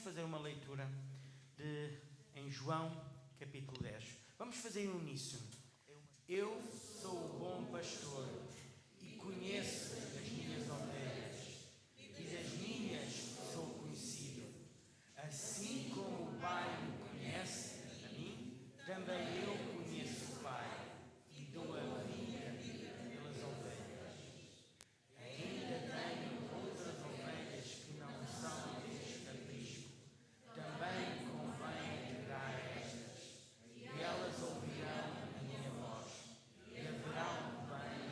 fazer uma leitura em João, capítulo 10. Vamos fazer em uníssono. Eu sou o bom pastor e conheço as minhas ovelhas, e das minhas sou conhecido. Assim como o Pai me conhece a mim, também eu conheço o Pai e dou a vida pelas ovelhas. Ainda tenho outras ovelhas que não são deste aprisco. Também convém entregar estas, e elas ouvirão a minha voz, e haverá um bem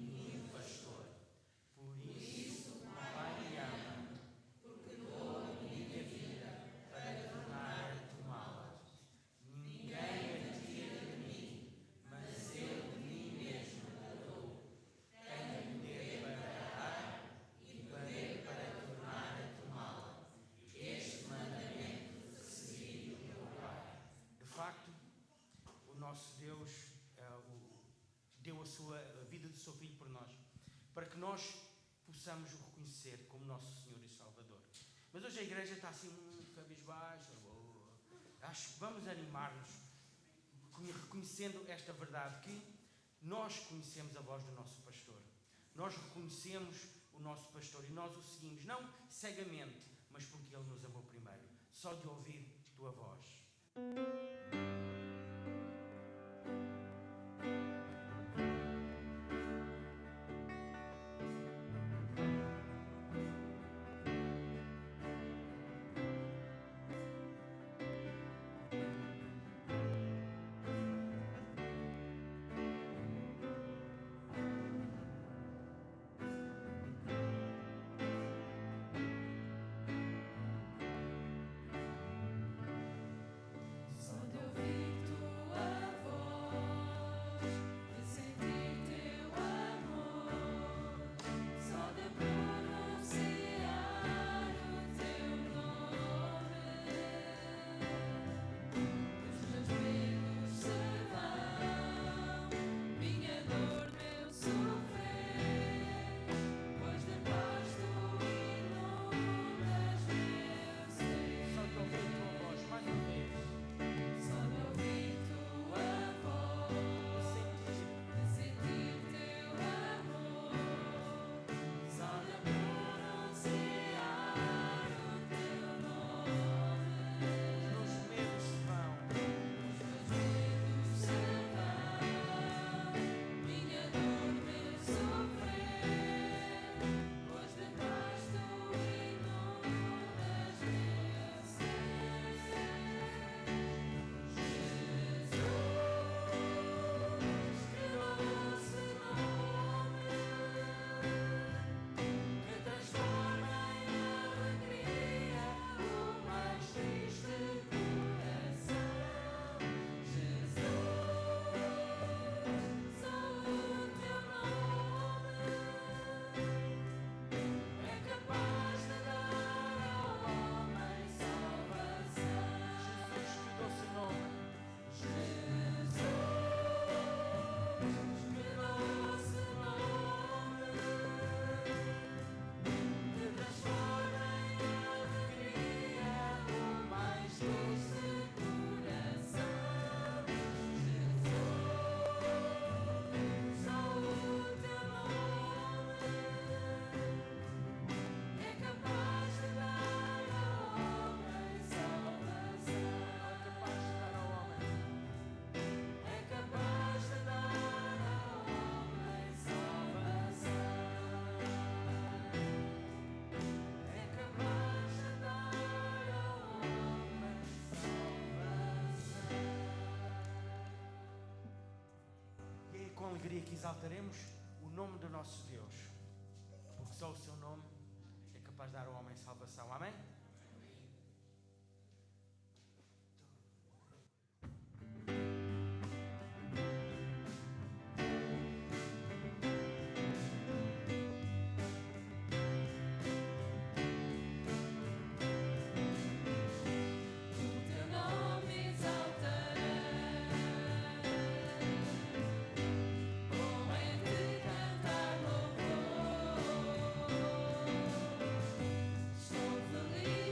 e um pastor. Por isso o Pai me ama, porque dou a minha vida para tornar a tomá-la. Ninguém a tira de mim, mas eu de mim mesmo a dou. Tenho poder para dar e poder para tornar a tomá-la. Este mandamento recebi do meu Pai. De facto, o nosso Deus deu a vida do seu Filho por nós, para que nós possamos o reconhecer como nosso Senhor e Salvador. Mas hoje a igreja está assim muito cabisbaixa. Acho que vamos animar-nos reconhecendo esta verdade, que nós conhecemos a voz do nosso pastor. Nós reconhecemos o nosso pastor e nós o seguimos, não cegamente, mas porque ele nos amou primeiro, só de ouvir tua voz. Que exaltaremos o nome do nosso Deus, porque só o seu nome é capaz de dar ao homem salvação. Amém? Feliz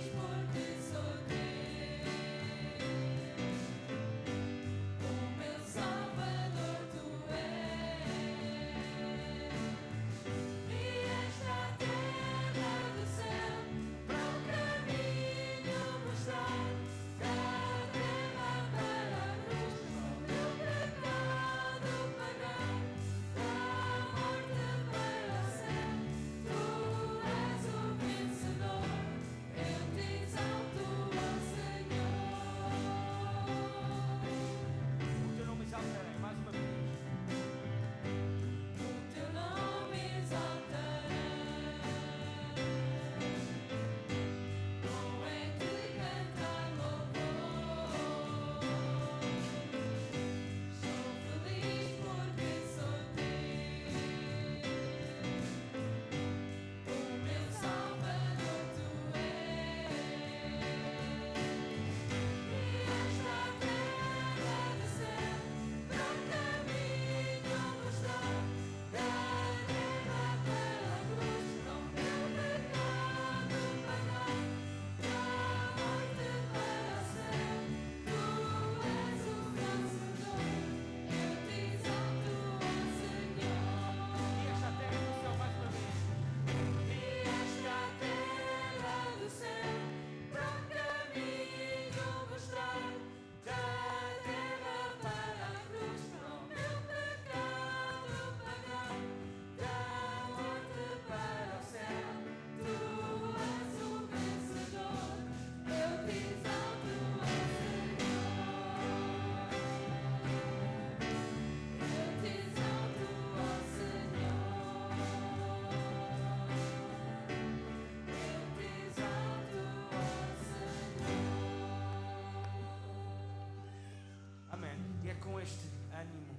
este ânimo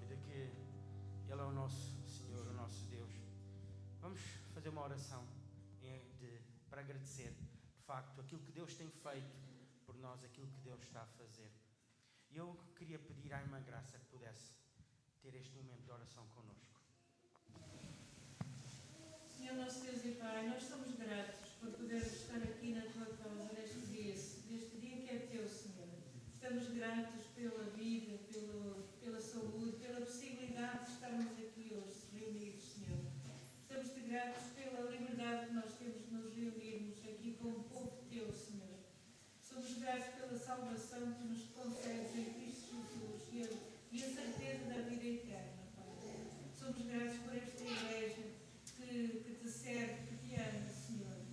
de que Ele é o nosso Senhor, o nosso Deus, vamos fazer uma oração para agradecer, de facto, aquilo que Deus tem feito por nós, aquilo que Deus está a fazer. E eu queria pedir à Irmã Graça que pudesse ter este momento de oração connosco. Senhor nosso Deus e Pai, nós somos gratos por podermos estar aqui na Tua causa neste dia que é Teu, Senhor. Estamos gratos pela vida, pela saúde, pela possibilidade de estarmos aqui hoje reunidos, Senhor. Estamos-te gratos pela liberdade que nós temos de nos reunirmos aqui com o povo Teu, Senhor. Somos gratos pela salvação que nos concedes em Cristo Jesus e a certeza da vida eterna, Pai. Somos gratos por esta igreja que te serve, que te ama, Senhor.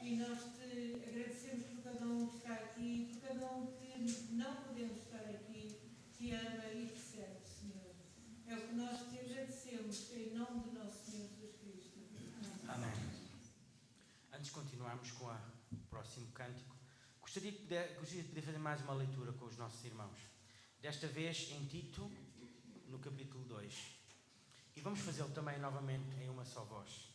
E nós te agradecemos por cada um que está aqui, por cada um que não podemos estar aqui, te ama e te serve, Senhor. É o que nós te agradecemos em nome do nosso Senhor Jesus Cristo. Amém. Antes de continuarmos com o próximo cântico, gostaria de poder fazer mais uma leitura com os nossos irmãos. Desta vez em Tito, no capítulo 2. E vamos fazê-lo também novamente em uma só voz.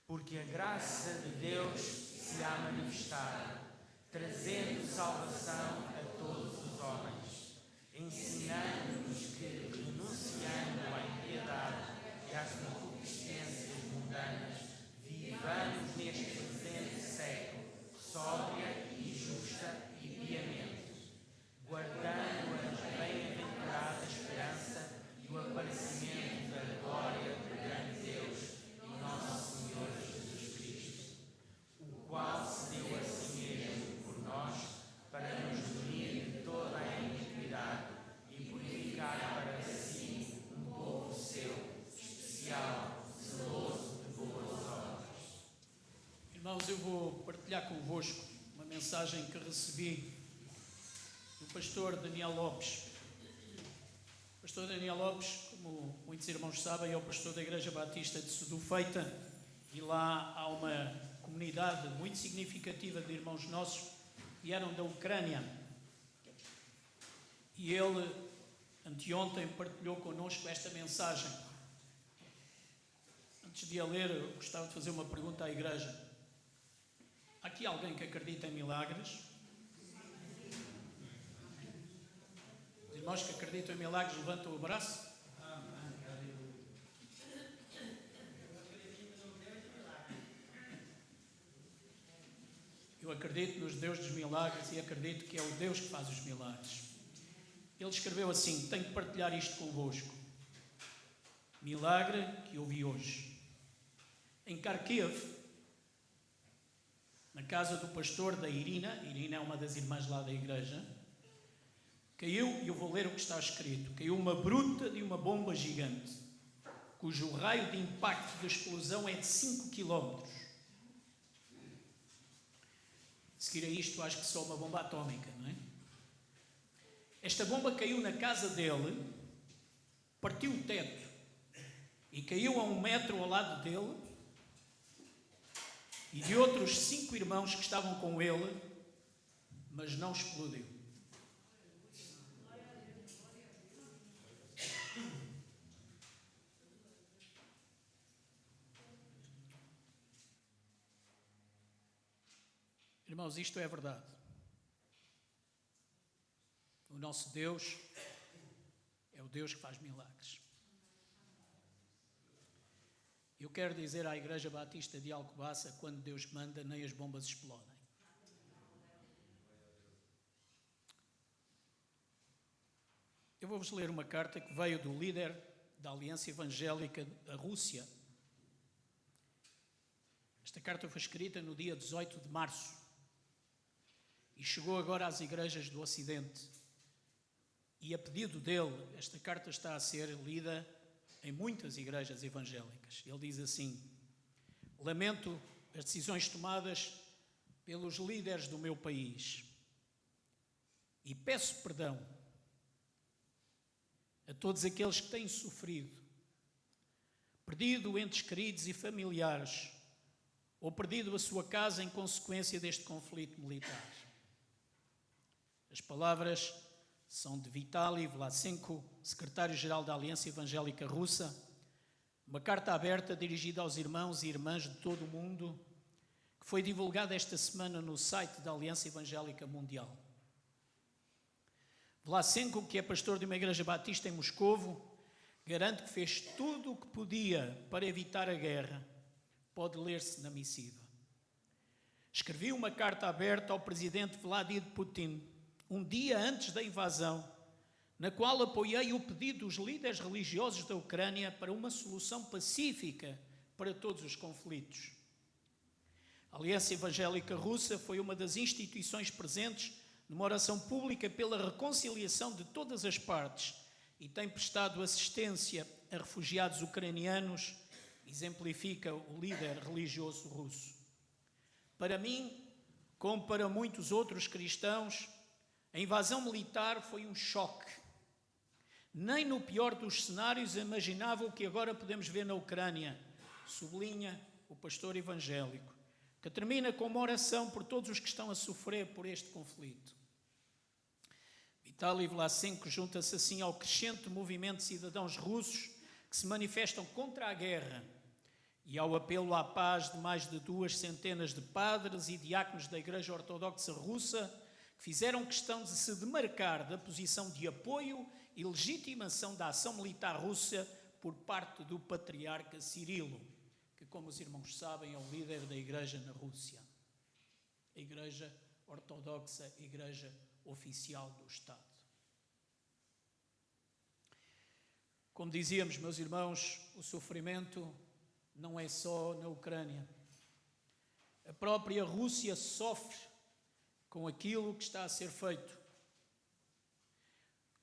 Porque a graça de Deus se há manifestado, trazendo salvação a todos os homens, ensinando-nos que, renunciando à impiedade e às concupiscências mundanas, vivamos neste presente século, sóbria e justa e piamente, guardando a bem-aventurada esperança e o aparecimento da glória do grande Deus e nosso Senhor Jesus Cristo, o qual se deu a si mesmo por nós para nos remir de toda a iniquidade e purificar para si um povo seu, especial, zeloso de boas obras. Irmãos, eu vou partilhar convosco uma mensagem que recebi do pastor Daniel Lopes. O pastor Daniel Lopes, como muitos irmãos sabem, é o pastor da Igreja Batista de Sedufeita, e lá há uma comunidade muito significativa de irmãos nossos que vieram da Ucrânia. E ele, anteontem, partilhou connosco esta mensagem. Antes de a ler, eu gostava de fazer uma pergunta à igreja. Há aqui alguém que acredita em milagres? Os irmãos que acreditam em milagres, levantam o braço. Eu acredito nos Deus dos milagres e acredito que é o Deus que faz os milagres. Ele escreveu assim: tenho que partilhar isto convosco. Milagre que ouvi hoje. Em Kharkiv, na casa do pastor da Irina é uma das irmãs lá da igreja, caiu, e eu vou ler o que está escrito, caiu uma bruta de uma bomba gigante, cujo raio de impacto da explosão é de 5 km. Seguir a isto, acho que só uma bomba atómica, não é? Esta bomba caiu na casa dele, partiu o teto e caiu a 1 metro ao lado dele e de outros 5 irmãos que estavam com ele, mas não explodiu. Irmãos, isto é verdade. O nosso Deus é o Deus que faz milagres. Eu quero dizer à Igreja Batista de Alcobaça, quando Deus manda, nem as bombas explodem. Eu vou-vos ler uma carta que veio do líder da Aliança Evangélica da Rússia. Esta carta foi escrita no dia 18 de março e chegou agora às igrejas do Ocidente. E a pedido dele, esta carta está a ser lida em muitas igrejas evangélicas. Ele diz assim: lamento as decisões tomadas pelos líderes do meu país e peço perdão a todos aqueles que têm sofrido, perdido entes queridos e familiares, ou perdido a sua casa em consequência deste conflito militar. As palavras são de Vitaly Vlasenko, secretário-geral da Aliança Evangélica Russa. Uma carta aberta dirigida aos irmãos e irmãs de todo o mundo, que foi divulgada esta semana no site da Aliança Evangélica Mundial. Vlasenko, que é pastor de uma igreja batista em Moscovo, garante que fez tudo o que podia para evitar a guerra. Pode ler-se na missiva. Escrevi uma carta aberta ao presidente Vladimir Putin, um dia antes da invasão, na qual apoiei o pedido dos líderes religiosos da Ucrânia para uma solução pacífica para todos os conflitos. A Aliança Evangélica Russa foi uma das instituições presentes numa oração pública pela reconciliação de todas as partes e tem prestado assistência a refugiados ucranianos, exemplifica o líder religioso russo. Para mim, como para muitos outros cristãos, a invasão militar foi um choque. Nem no pior dos cenários imaginava o que agora podemos ver na Ucrânia, sublinha o pastor evangélico, que termina com uma oração por todos os que estão a sofrer por este conflito. Vitaly Vlasenko junta-se assim ao crescente movimento de cidadãos russos que se manifestam contra a guerra e ao apelo à paz de mais de 200 de padres e diáconos da Igreja Ortodoxa Russa que fizeram questão de se demarcar da posição de apoio e legitimação da ação militar russa por parte do patriarca Cirilo, que, como os irmãos sabem, é o líder da Igreja na Rússia, a Igreja Ortodoxa, a Igreja oficial do Estado. Como dizíamos, meus irmãos, o sofrimento não é só na Ucrânia. A própria Rússia sofre com aquilo que está a ser feito.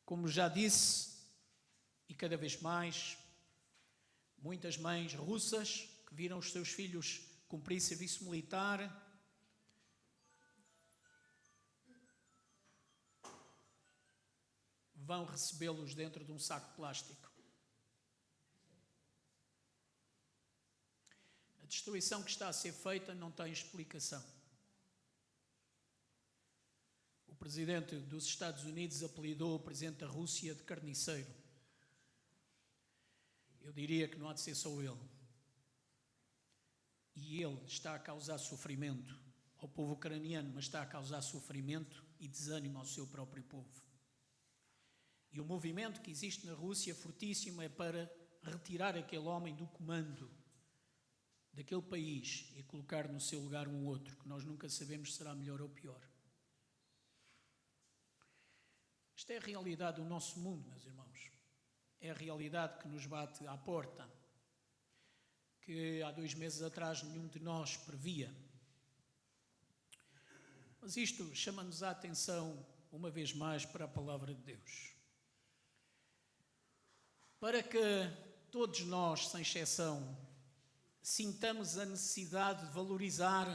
Como já disse, e cada vez mais, muitas mães russas que viram os seus filhos cumprir serviço militar vão recebê-los dentro de um saco de plástico. A destruição que está a ser feita não tem explicação. O presidente dos Estados Unidos apelidou o presidente da Rússia de carniceiro. Eu diria que não há de ser só ele. E ele está a causar sofrimento ao povo ucraniano, mas está a causar sofrimento e desânimo ao seu próprio povo. E o movimento que existe na Rússia, fortíssimo, é para retirar aquele homem do comando daquele país e colocar no seu lugar um outro, que nós nunca sabemos se será melhor ou pior. Esta é a realidade do nosso mundo, meus irmãos. É a realidade que nos bate à porta, que há 2 meses atrás nenhum de nós previa. Mas isto chama-nos a atenção, uma vez mais, para a palavra de Deus. Para que todos nós, sem exceção, sintamos a necessidade de valorizar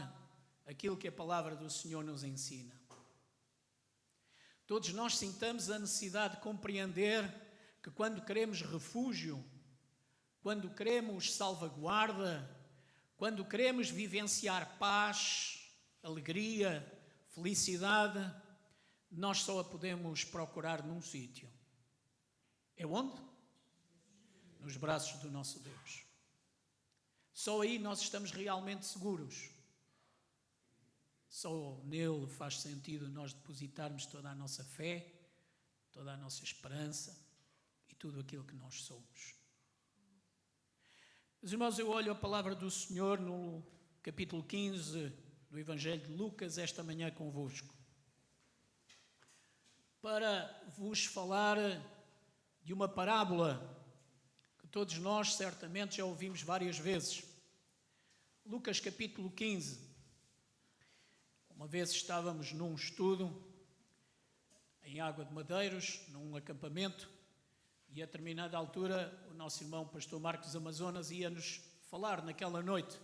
aquilo que a palavra do Senhor nos ensina. Todos nós sintamos a necessidade de compreender que quando queremos refúgio, quando queremos salvaguarda, quando queremos vivenciar paz, alegria, felicidade, nós só a podemos procurar num sítio. É onde? Nos braços do nosso Deus. Só aí nós estamos realmente seguros. Só nele faz sentido nós depositarmos toda a nossa fé, toda a nossa esperança e tudo aquilo que nós somos. Meus irmãos, eu olho a palavra do Senhor no capítulo 15 do Evangelho de Lucas esta manhã convosco, para vos falar de uma parábola que todos nós certamente já ouvimos várias vezes. Lucas capítulo 15. Uma vez estávamos num estudo em Água de Madeiros, num acampamento, e a determinada altura o nosso irmão pastor Marcos Amazonas ia-nos falar naquela noite.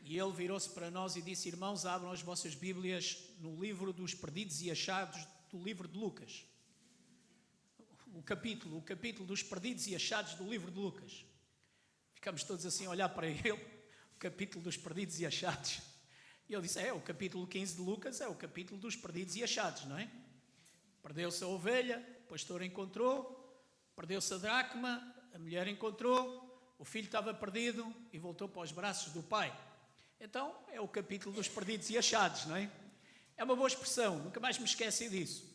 E ele virou-se para nós e disse: irmãos, abram as vossas Bíblias no livro dos perdidos e achados do livro de Lucas. O capítulo dos perdidos e achados do livro de Lucas. Ficamos todos assim a olhar para ele, o capítulo dos perdidos e achados. E ele disse: o capítulo 15 de Lucas é o capítulo dos perdidos e achados, não é? Perdeu-se a ovelha, o pastor encontrou, perdeu-se a dracma, a mulher encontrou, o filho estava perdido e voltou para os braços do pai. Então, é o capítulo dos perdidos e achados, não é? É uma boa expressão, nunca mais me esqueci disso.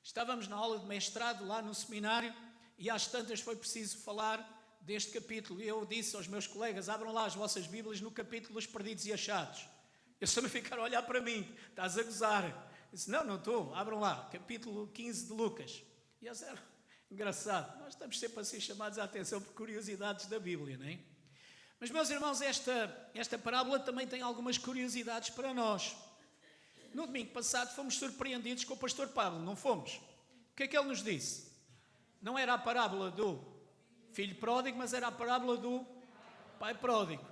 Estávamos na aula de mestrado lá no seminário e às tantas foi preciso falar deste capítulo. E eu disse aos meus colegas, abram lá as vossas Bíblias no capítulo dos perdidos e achados. Eles também ficaram a olhar para mim, estás a gozar. Eu disse, não estou, abram lá, capítulo 15 de Lucas. E eles eram, engraçado, nós estamos sempre a ser chamados a atenção por curiosidades da Bíblia, não é? Mas, meus irmãos, esta parábola também tem algumas curiosidades para nós. No domingo passado fomos surpreendidos com o pastor Pablo, não fomos? O que é que ele nos disse? Não era a parábola do filho pródigo, mas era a parábola do pai pródigo.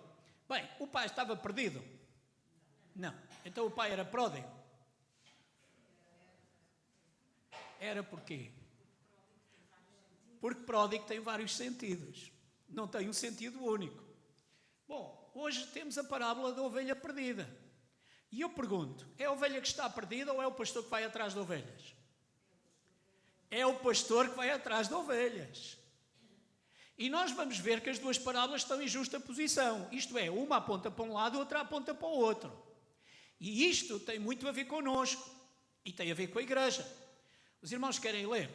Bem, o pai estava perdido? Não. Então o pai era pródigo? Era porquê? Porque pródigo tem vários sentidos. Não tem um sentido único. Bom, hoje temos a parábola da ovelha perdida. E eu pergunto, é a ovelha que está perdida ou é o pastor que vai atrás de ovelhas? É o pastor que vai atrás de ovelhas. E nós vamos ver que as duas parábolas estão em justa posição. Isto é, uma aponta para um lado e outra aponta para o outro. E isto tem muito a ver connosco. E tem a ver com a igreja. Os irmãos querem ler?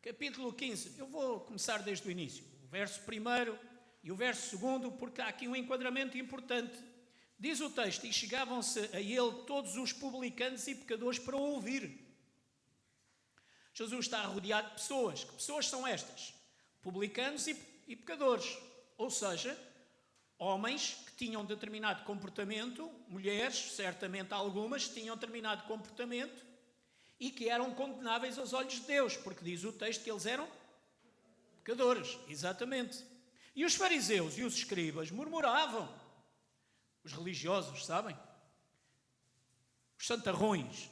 Capítulo 15. Eu vou começar desde o início. O verso 1 e o verso 2, porque há aqui um enquadramento importante. Diz o texto, e chegavam-se a ele todos os publicanos e pecadores para o ouvir. Jesus está rodeado de pessoas. Que pessoas são estas? Publicanos e pecadores. Ou seja, homens que tinham determinado comportamento, mulheres, certamente algumas, tinham determinado comportamento e que eram condenáveis aos olhos de Deus, porque diz o texto que eles eram pecadores, exatamente. E os fariseus e os escribas murmuravam. Os religiosos, sabem? Os santarrões,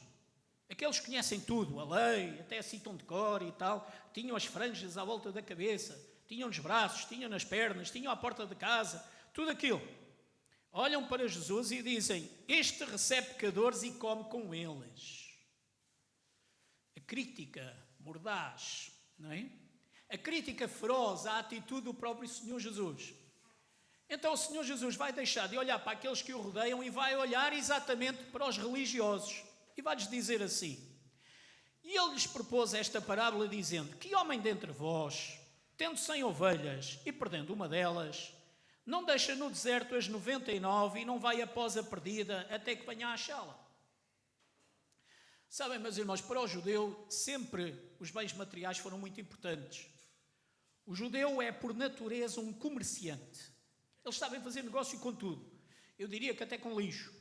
aqueles que conhecem tudo, a lei, até citam de cor e tal, tinham as franjas à volta da cabeça, tinham nos braços, tinham nas pernas, tinham à porta de casa, tudo aquilo. Olham para Jesus e dizem, este recebe pecadores e come com eles. A crítica mordaz, não é? A crítica feroz à atitude do próprio Senhor Jesus. Então o Senhor Jesus vai deixar de olhar para aqueles que o rodeiam e vai olhar exatamente para os religiosos. E vai-lhes dizer assim. E ele lhes propôs esta parábola dizendo, que homem dentre vós, tendo 100 ovelhas e perdendo uma delas, não deixa no deserto as 99 e não vai após a perdida até que venha a achá-la? Sabem, meus irmãos, para o judeu sempre os bens materiais foram muito importantes. O judeu é por natureza um comerciante. Eles sabem fazer negócio com tudo. Eu diria que até com lixo.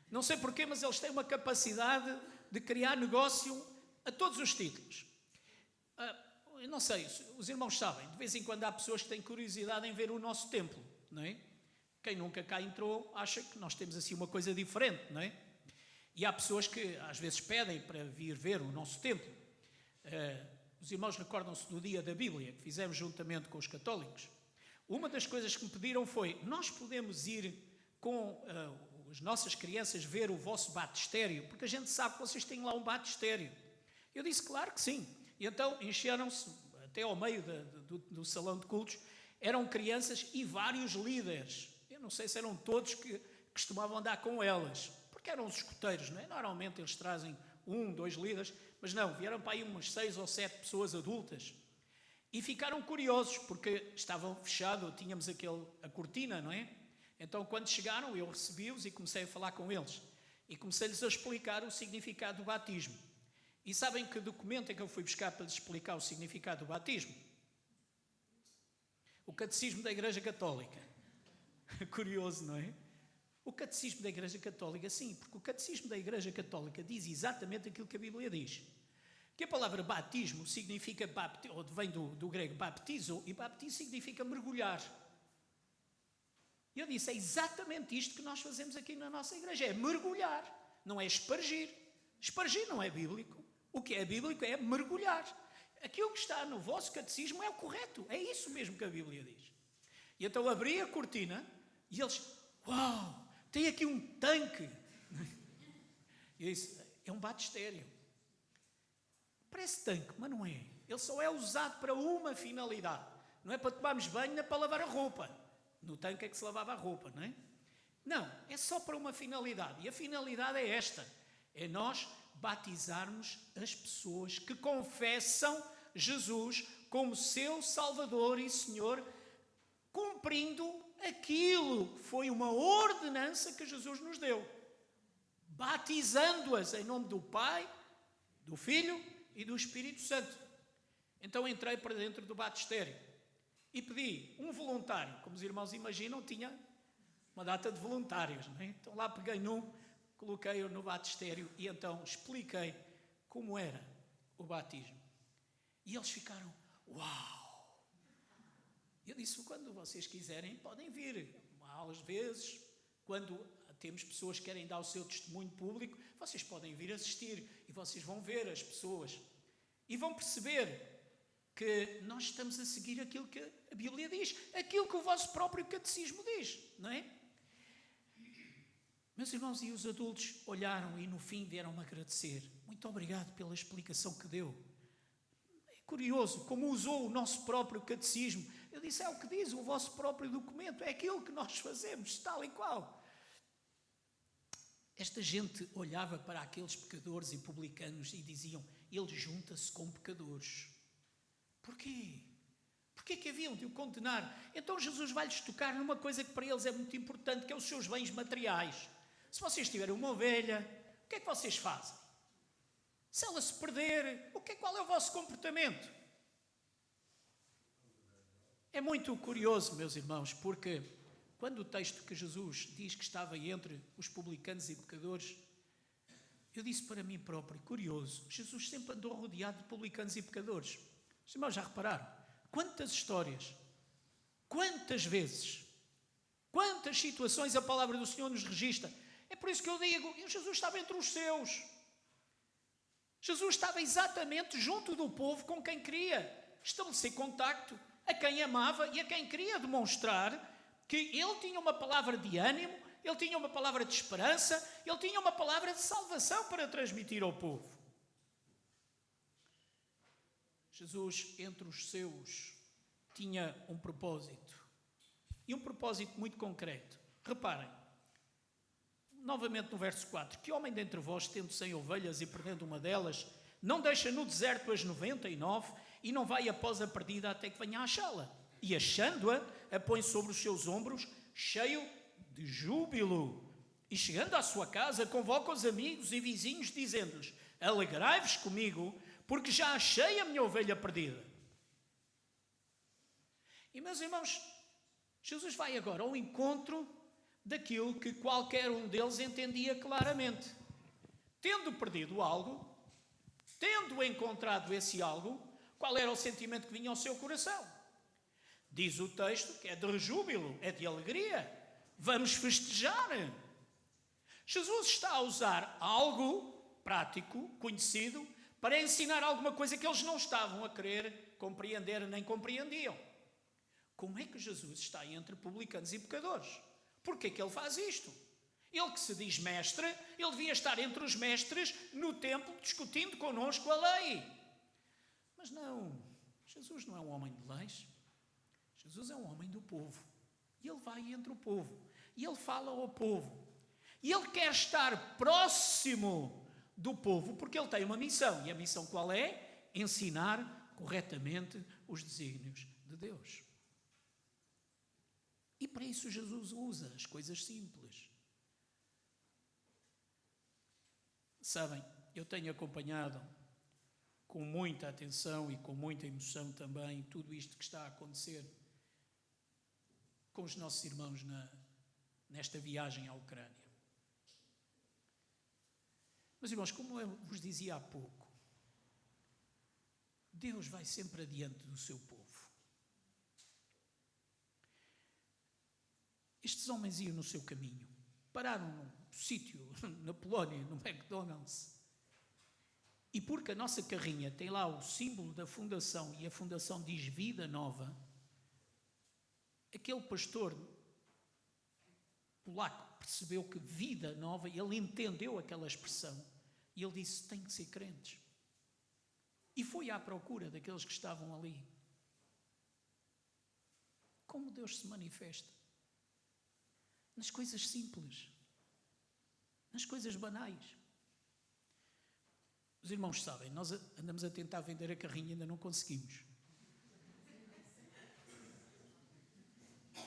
Não sei porquê, mas eles têm uma capacidade de criar negócio a todos os títulos. Eu não sei, os irmãos sabem, de vez em quando há pessoas que têm curiosidade em ver o nosso templo, não é? Quem nunca cá entrou acha que nós temos assim uma coisa diferente, não é? E há pessoas que às vezes pedem para vir ver o nosso templo. Os irmãos recordam-se do dia da Bíblia, que fizemos juntamente com os católicos. Uma das coisas que me pediram foi, nós podemos ir com as nossas crianças ver o vosso batistério, porque a gente sabe que vocês têm lá um batistério. Eu disse, claro que sim. E então encheram-se até ao meio do salão de cultos, eram crianças e vários líderes. Eu não sei se eram todos que costumavam andar com elas, porque eram os escoteiros, não é? Normalmente eles trazem 1, 2 líderes, mas não, vieram para aí umas 6 ou 7 pessoas adultas. E ficaram curiosos, porque estavam fechados, tínhamos a cortina, não é? Então, quando chegaram, eu recebi-os e comecei a falar com eles. E comecei-lhes a explicar o significado do batismo. E sabem que documento é que eu fui buscar para lhes explicar o significado do batismo? O Catecismo da Igreja Católica. Curioso, não é? O Catecismo da Igreja Católica, sim, porque o Catecismo da Igreja Católica diz exatamente aquilo que a Bíblia diz. Que a palavra batismo significa, ou vem do grego baptizo, e baptizo significa mergulhar. E eu disse, é exatamente isto que nós fazemos aqui na nossa igreja, é mergulhar, não é espargir. Espargir não é bíblico. O que é bíblico é mergulhar. Aquilo que está no vosso catecismo é o correto, é isso mesmo que a Bíblia diz. E então abri a cortina e eles, uau, tem aqui um tanque. E eu disse, é um batistério. Parece tanque, mas não é. Ele só é usado para uma finalidade. Não é para tomarmos banho, nem para lavar a roupa. No tanque é que se lavava a roupa, não é? Não, é só para uma finalidade. E a finalidade é esta. É nós batizarmos as pessoas que confessam Jesus como seu Salvador e Senhor, cumprindo aquilo que foi uma ordenança que Jesus nos deu. Batizando-as em nome do Pai, do Filho e do Espírito Santo. Então entrei para dentro do batistério e pedi um voluntário. Como os irmãos imaginam, tinha uma data de voluntários, não é? Então lá peguei coloquei-o no batistério e então expliquei como era o batismo. E eles ficaram, uau! Eu disse, quando vocês quiserem, podem vir. Às vezes, quando temos pessoas que querem dar o seu testemunho público, vocês podem vir assistir e vocês vão ver as pessoas e vão perceber que nós estamos a seguir aquilo que a Bíblia diz, aquilo que o vosso próprio catecismo diz, não é? Meus irmãos, e os adultos olharam e no fim vieram-me agradecer. Muito obrigado pela explicação que deu. É curioso como usou o nosso próprio catecismo. Eu disse, é o que diz o vosso próprio documento, é aquilo que nós fazemos, tal e qual. Esta gente olhava para aqueles pecadores e publicanos e diziam, ele junta-se com pecadores. Porquê? Porquê que haviam de o condenar? Então Jesus vai-lhes tocar numa coisa que para eles é muito importante, que é os seus bens materiais. Se vocês tiverem uma ovelha, o que é que vocês fazem? Se ela se perder, qual é o vosso comportamento? É muito curioso, meus irmãos, porque quando o texto que Jesus diz que estava entre os publicanos e pecadores, eu disse para mim próprio, curioso, Jesus sempre andou rodeado de publicanos e pecadores. Os irmãos já repararam? Quantas histórias, quantas vezes, quantas situações a palavra do Senhor nos registra. É por isso que eu digo, Jesus estava entre os seus. Jesus estava exatamente junto do povo com quem queria estabelecer contacto, a quem amava e a quem queria demonstrar que ele tinha uma palavra de ânimo, ele tinha uma palavra de esperança, ele tinha uma palavra de salvação para transmitir ao povo. Jesus, entre os seus, tinha um propósito. E um propósito muito concreto. Reparem, novamente no verso 4, que homem dentre vós, tendo 100 ovelhas e perdendo uma delas, não deixa no deserto as 99 e não vai após a perdida até que venha a achá-la. E achando-a, a põe sobre os seus ombros, cheio de júbilo. E chegando à sua casa, convoca os amigos e vizinhos, dizendo-lhes, alegrai-vos comigo, porque já achei a minha ovelha perdida. E, meus irmãos, Jesus vai agora ao encontro daquilo que qualquer um deles entendia claramente. Tendo perdido algo, tendo encontrado esse algo, qual era o sentimento que vinha ao seu coração? Diz o texto que é de júbilo, é de alegria. Vamos festejar. Jesus está a usar algo prático, conhecido, para ensinar alguma coisa que eles não estavam a querer compreender nem compreendiam. Como é que Jesus está entre publicanos e pecadores? Porquê que ele faz isto? Ele que se diz mestre, ele devia estar entre os mestres no templo discutindo connosco a lei. Mas não, Jesus não é um homem de leis. Jesus é um homem do povo. E ele vai entre o povo. E ele fala ao povo. E ele quer estar próximo do povo porque ele tem uma missão. E a missão qual é? Ensinar corretamente os desígnios de Deus. E para isso Jesus usa as coisas simples. Sabem, eu tenho acompanhado com muita atenção e com muita emoção também tudo isto que está a acontecer com os nossos irmãos nesta viagem à Ucrânia. Mas, irmãos, como eu vos dizia há pouco, Deus vai sempre adiante do seu povo. Estes homens iam no seu caminho, pararam num sítio na Polónia, no McDonald's, e porque a nossa carrinha tem lá o símbolo da fundação e a fundação diz Vida Nova, aquele pastor polaco percebeu que vida nova, ele entendeu aquela expressão e ele disse, tem que ser crentes. e foi à procura daqueles que estavam ali. Como Deus se manifesta? Nas coisas simples, nas coisas banais. Os irmãos sabem, nós andamos a tentar vender a carrinha e ainda não conseguimos.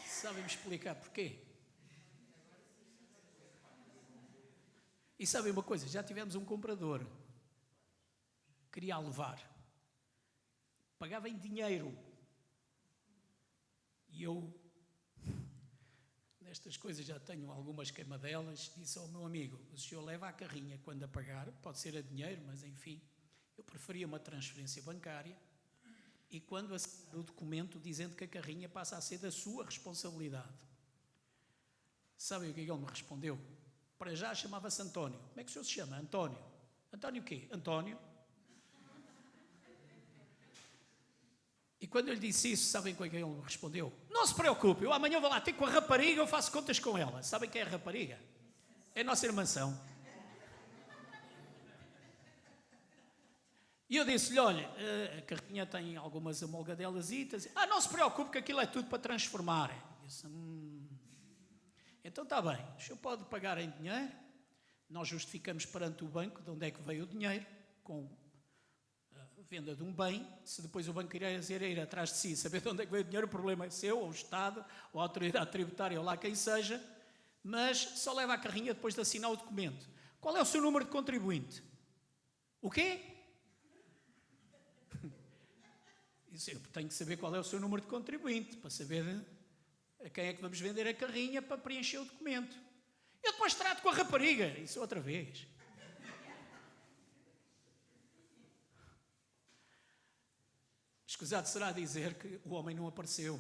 Sabem-me explicar porquê? E sabem uma coisa, já tivemos um comprador, queria a levar, pagava em dinheiro. E eu, nestas coisas já tenho algumas queimadelas, disse ao meu amigo, o senhor leva a carrinha quando a pagar, pode ser a dinheiro, mas enfim, eu preferia uma transferência bancária, e quando assinar o documento dizendo que a carrinha passa a ser da sua responsabilidade. Sabem o que ele me respondeu? Para já chamava-se António. Como é que o senhor se chama? António. António o quê? António. E quando eu lhe disse isso, sabem com que ele me respondeu? Não se preocupe, eu amanhã vou lá ter com a rapariga, eu faço contas com ela. Sabem quem é a rapariga? É a nossa irmãção. E eu disse-lhe, olha, a carrinha tem algumas amolgadelazitas. Não se preocupe que aquilo é tudo para transformar. Eu disse, então está bem, o senhor pode pagar em dinheiro, nós justificamos perante o banco de onde é que veio o dinheiro, com a venda de um bem. Se depois o banco ir atrás de si, saber de onde é que veio o dinheiro, o problema é seu, ou o Estado, ou a autoridade tributária, ou lá quem seja, mas só leva a carrinha depois de assinar o documento. Qual é o seu número de contribuinte? O quê? Eu tenho que saber qual é o seu número de contribuinte, para saber a quem é que vamos vender a carrinha para preencher o documento. Eu depois trato com a rapariga, isso outra vez. Escusado será dizer que o homem não apareceu.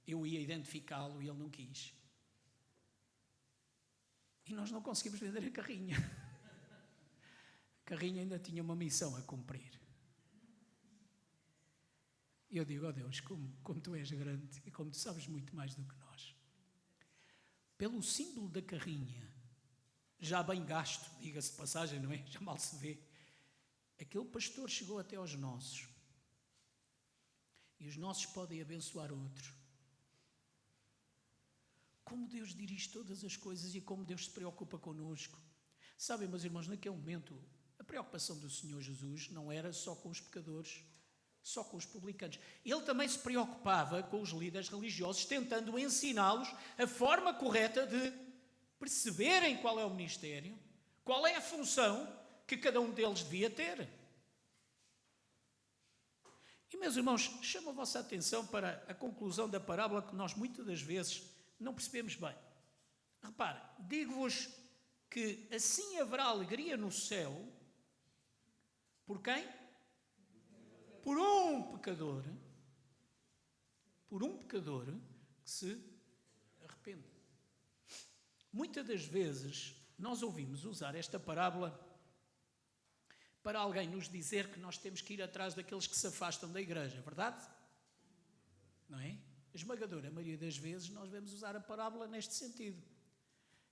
Eu ia identificá-lo e ele não quis. E nós não conseguimos vender a carrinha. A carrinha ainda tinha uma missão a cumprir. E eu digo, Deus, como tu és grande e como tu sabes muito mais do que nós. Pelo símbolo da carrinha, já bem gasto, diga-se de passagem, não é? Já mal se vê. Aquele pastor chegou até aos nossos. E os nossos podem abençoar outros. Como Deus dirige todas as coisas e como Deus se preocupa connosco. Sabem, meus irmãos, naquele momento, a preocupação do Senhor Jesus não era só com os pecadores, só com os publicanos. Ele também se preocupava com os líderes religiosos, tentando ensiná-los a forma correta de perceberem qual é o ministério, qual é a função que cada um deles devia ter. E, meus irmãos, chamo a vossa atenção para a conclusão da parábola que nós muitas das vezes não percebemos bem. Repare, digo-vos que assim haverá alegria no céu. Por quem? Por um pecador que se arrepende. Muitas das vezes nós ouvimos usar esta parábola para alguém nos dizer que nós temos que ir atrás daqueles que se afastam da igreja, verdade? Não é? A esmagadora maioria das vezes nós vamos usar a parábola neste sentido.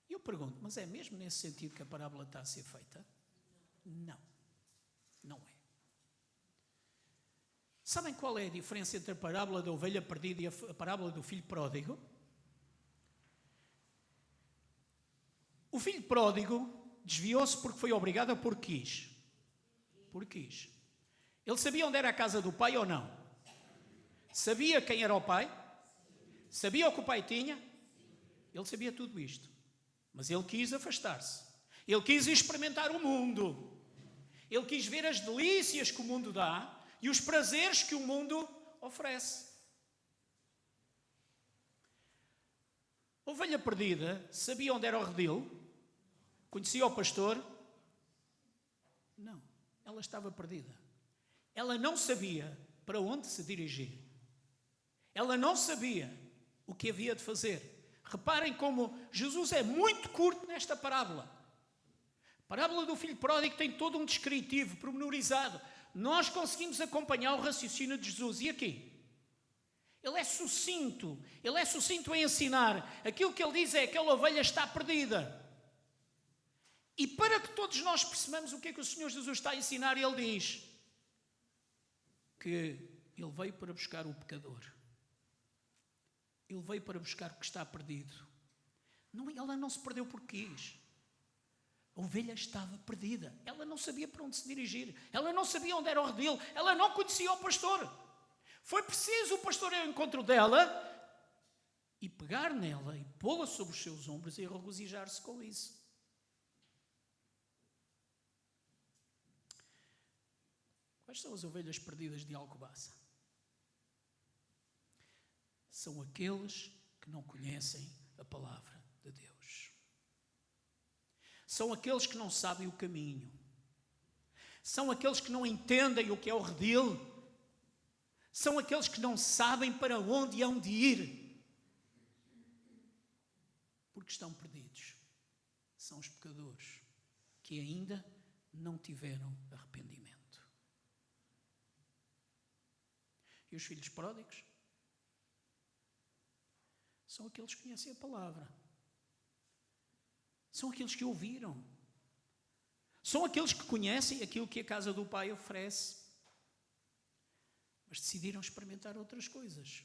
E eu pergunto, mas é mesmo nesse sentido que a parábola está a ser feita? Não, não é. Sabem qual é a diferença entre a parábola da ovelha perdida e a parábola do filho pródigo? O filho pródigo desviou-se porque foi obrigado ou porque quis? Porque quis. Ele sabia onde era a casa do pai ou não? Sabia quem era o pai? Sabia o que o pai tinha? Ele sabia tudo isto. Mas ele quis afastar-se. Ele quis experimentar o mundo. Ele quis ver as delícias que o mundo dá e os prazeres que o mundo oferece. A ovelha perdida sabia onde era o redil? Conhecia o pastor? Não, ela estava perdida. Ela não sabia para onde se dirigir. Ela não sabia o que havia de fazer. Reparem como Jesus é muito curto nesta parábola. A parábola do filho pródigo tem todo um descritivo pormenorizado. Nós conseguimos acompanhar o raciocínio de Jesus. E aqui? Ele é sucinto em ensinar. Aquilo que ele diz é que aquela ovelha está perdida. E para que todos nós percebamos o que é que o Senhor Jesus está a ensinar, Ele diz que Ele veio para buscar o pecador. Ele veio para buscar o que está perdido. Não, ela não se perdeu porque quis. A ovelha estava perdida. Ela não sabia para onde se dirigir. Ela não sabia onde era o redil. Ela não conhecia o pastor. Foi preciso o pastor ir ao encontro dela e pegar nela e pô-la sobre os seus ombros e regozijar-se com isso. Quais são as ovelhas perdidas de Alcobaça? São aqueles que não conhecem a palavra de Deus. São aqueles que não sabem o caminho. São aqueles que não entendem o que é o redil. São aqueles que não sabem para onde hão de ir. Porque estão perdidos. São os pecadores que ainda não tiveram arrependimento. E os filhos pródigos? São aqueles que conhecem a palavra. São aqueles que ouviram. São aqueles que conhecem aquilo que a casa do Pai oferece. Mas decidiram experimentar outras coisas.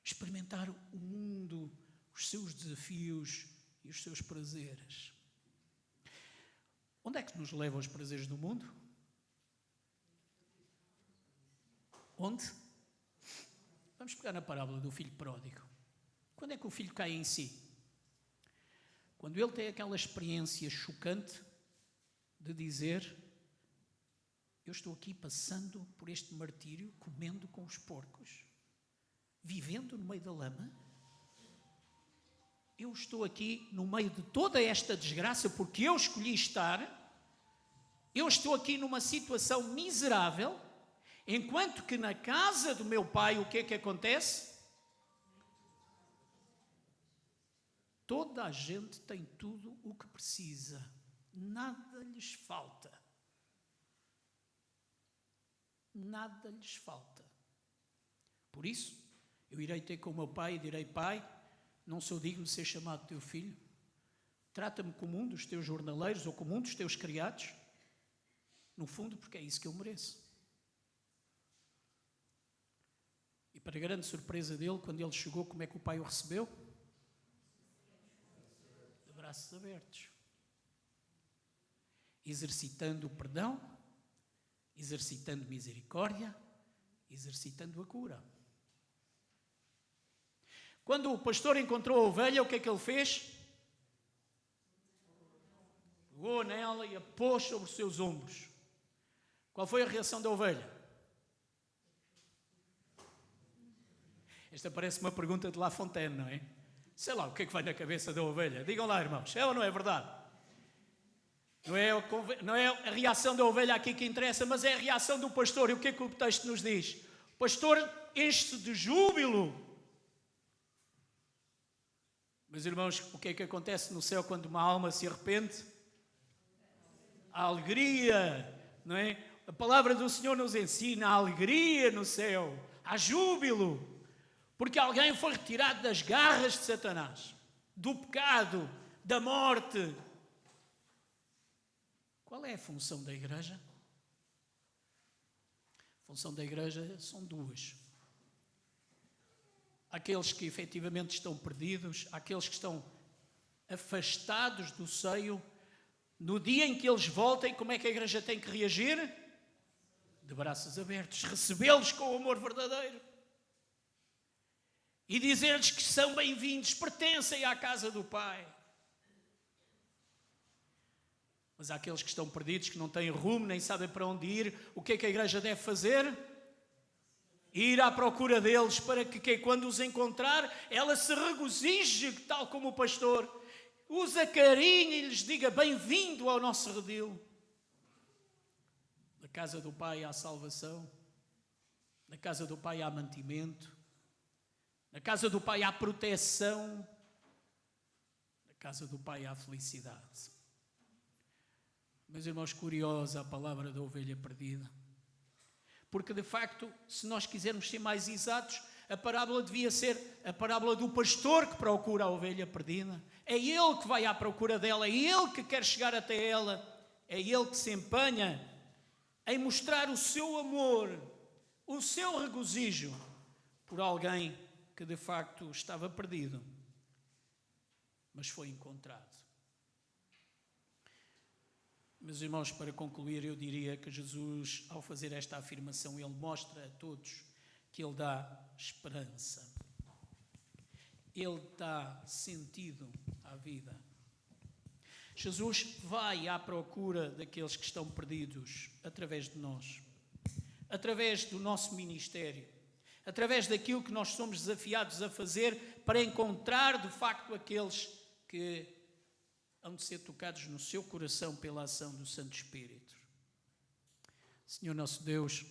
Experimentar o mundo, os seus desafios e os seus prazeres. Onde é que nos levam os prazeres do mundo? Onde? Vamos pegar na parábola do filho pródigo. Quando é que o filho cai em si? Quando ele tem aquela experiência chocante de dizer: eu estou aqui passando por este martírio, comendo com os porcos, vivendo no meio da lama. Eu estou aqui no meio de toda esta desgraça porque eu escolhi estar. Eu estou aqui numa situação miserável, enquanto que na casa do meu pai o que é que acontece? Toda a gente tem tudo o que precisa. Nada lhes falta. Nada lhes falta. Por isso, eu irei ter com o meu pai e direi: Pai, não sou digno de ser chamado teu filho. Trata-me como um dos teus jornaleiros ou como um dos teus criados. No fundo, porque é isso que eu mereço. E para grande surpresa dele, quando ele chegou, como é que o pai o recebeu? De braços abertos. Exercitando o perdão, exercitando misericórdia, exercitando a cura. Quando o pastor encontrou a ovelha, o que é que ele fez? Pegou nela e a pôs sobre os seus ombros. Qual foi a reação da ovelha? Esta parece uma pergunta de La Fontaine, não é? Sei lá, o que é que vai na cabeça da ovelha? Digam lá, irmãos, é ou não é verdade? Não é a reação da ovelha aqui que interessa, mas é a reação do pastor. E o que é que o texto nos diz? O pastor enche-se de júbilo. Meus irmãos, o que é que acontece no céu quando uma alma se arrepende? A alegria, não é? A palavra do Senhor nos ensina a alegria no céu, há júbilo, porque alguém foi retirado das garras de Satanás, do pecado, da morte. Qual é a função da igreja? A função da igreja são duas. Aqueles que efetivamente estão perdidos, aqueles que estão afastados do seio, no dia em que eles voltem, como é que a igreja tem que reagir? De braços abertos, recebê-los com o amor verdadeiro. E dizer-lhes que são bem-vindos, pertencem à casa do Pai. Mas há aqueles que estão perdidos, que não têm rumo, nem sabem para onde ir. O que é que a igreja deve fazer? Ir à procura deles, para que quando os encontrar, ela se regozije, tal como o pastor. Os acarinhe e lhes diga: bem-vindo ao nosso redil. Na casa do Pai há salvação. Na casa do Pai há mantimento. Na casa do Pai há proteção. Na casa do Pai há felicidade. Meus irmãos, curiosa a palavra da ovelha perdida. Porque, de facto, se nós quisermos ser mais exatos, a parábola devia ser a parábola do pastor que procura a ovelha perdida. É Ele que vai à procura dela, é Ele que quer chegar até ela, é Ele que se empenha em mostrar o seu amor, o seu regozijo por alguém que de facto estava perdido, mas foi encontrado. Meus irmãos, para concluir, eu diria que Jesus, ao fazer esta afirmação, Ele mostra a todos que Ele dá esperança. Ele dá sentido à vida. Jesus vai à procura daqueles que estão perdidos através de nós, através do nosso ministério, através daquilo que nós somos desafiados a fazer para encontrar de facto aqueles que hão de ser tocados no seu coração pela ação do Santo Espírito. Senhor nosso Deus,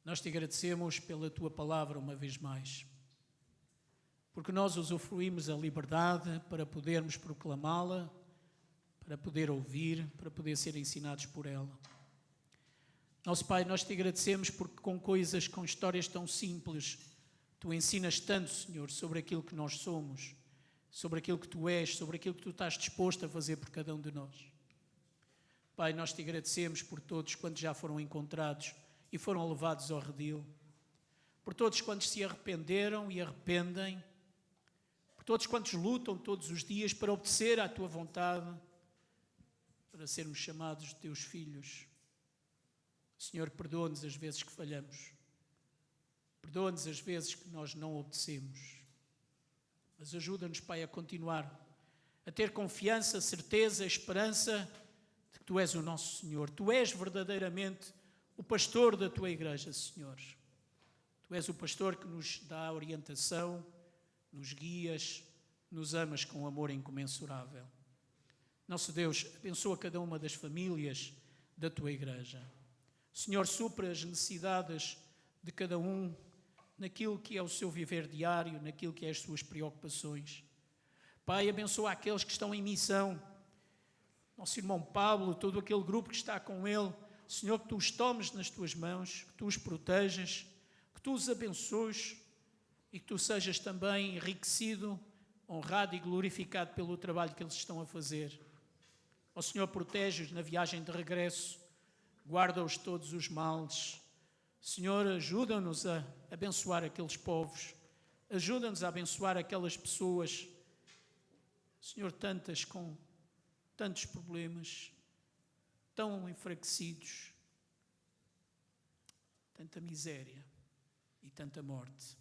nós te agradecemos pela tua palavra uma vez mais, porque nós usufruímos a liberdade para podermos proclamá-la, para poder ouvir, para poder ser ensinados por ela. Nosso Pai, nós te agradecemos porque com coisas, com histórias tão simples, tu ensinas tanto, Senhor, sobre aquilo que nós somos, sobre aquilo que tu és, sobre aquilo que tu estás disposto a fazer por cada um de nós. Pai, nós te agradecemos por todos quantos já foram encontrados e foram levados ao redil, por todos quantos se arrependeram e arrependem, por todos quantos lutam todos os dias para obedecer à tua vontade, para sermos chamados de teus filhos. Senhor, perdoa-nos as vezes que falhamos, perdoa-nos as vezes que nós não obedecemos, mas ajuda-nos, Pai, a continuar a ter confiança, certeza, esperança de que tu és o nosso Senhor. Tu és verdadeiramente o pastor da tua igreja, Senhor. Tu és o pastor que nos dá orientação, nos guias, nos amas com amor incomensurável. Nosso Deus, abençoa cada uma das famílias da tua igreja. Senhor, supra as necessidades de cada um naquilo que é o seu viver diário, naquilo que é as suas preocupações. Pai, abençoa aqueles que estão em missão. Nosso irmão Pablo, todo aquele grupo que está com ele. Senhor, que tu os tomes nas tuas mãos, que tu os protejas, que tu os abençoes e que tu sejas também enriquecido, honrado e glorificado pelo trabalho que eles estão a fazer. Ó Senhor, protege-os na viagem de regresso, guarda-os de todos os males. Senhor, ajuda-nos a abençoar aqueles povos, ajuda-nos a abençoar aquelas pessoas, Senhor, tantas com tantos problemas, tão enfraquecidos, tanta miséria e tanta morte.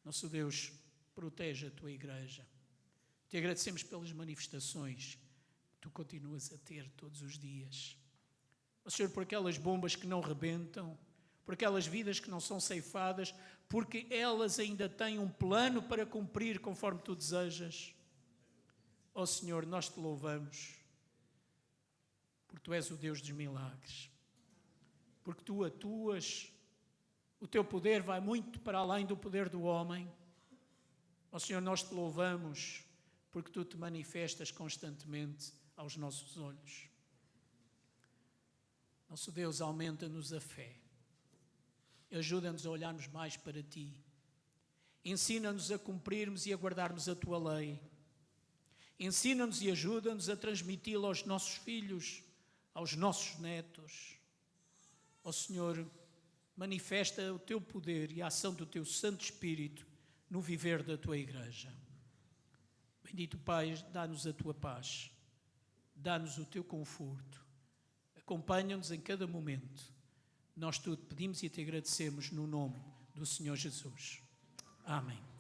Nosso Deus, protege a tua igreja. Te agradecemos pelas manifestações que tu continuas a ter todos os dias. Ó Senhor, por aquelas bombas que não rebentam, por aquelas vidas que não são ceifadas, porque elas ainda têm um plano para cumprir conforme tu desejas. Ó Senhor, nós te louvamos, porque tu és o Deus dos milagres, porque tu atuas, o teu poder vai muito para além do poder do homem. Ó Senhor, nós te louvamos, porque tu te manifestas constantemente aos nossos olhos. Nosso Deus, aumenta-nos a fé. Ajuda-nos a olharmos mais para ti. Ensina-nos a cumprirmos e a guardarmos a tua lei. Ensina-nos e ajuda-nos a transmiti-la aos nossos filhos, aos nossos netos. Ó Senhor, manifesta o teu poder e a ação do teu Santo Espírito no viver da tua igreja. Bendito Pai, dá-nos a tua paz, dá-nos o teu conforto. Acompanha-nos em cada momento. Nós tudo pedimos e te agradecemos no nome do Senhor Jesus. Amém.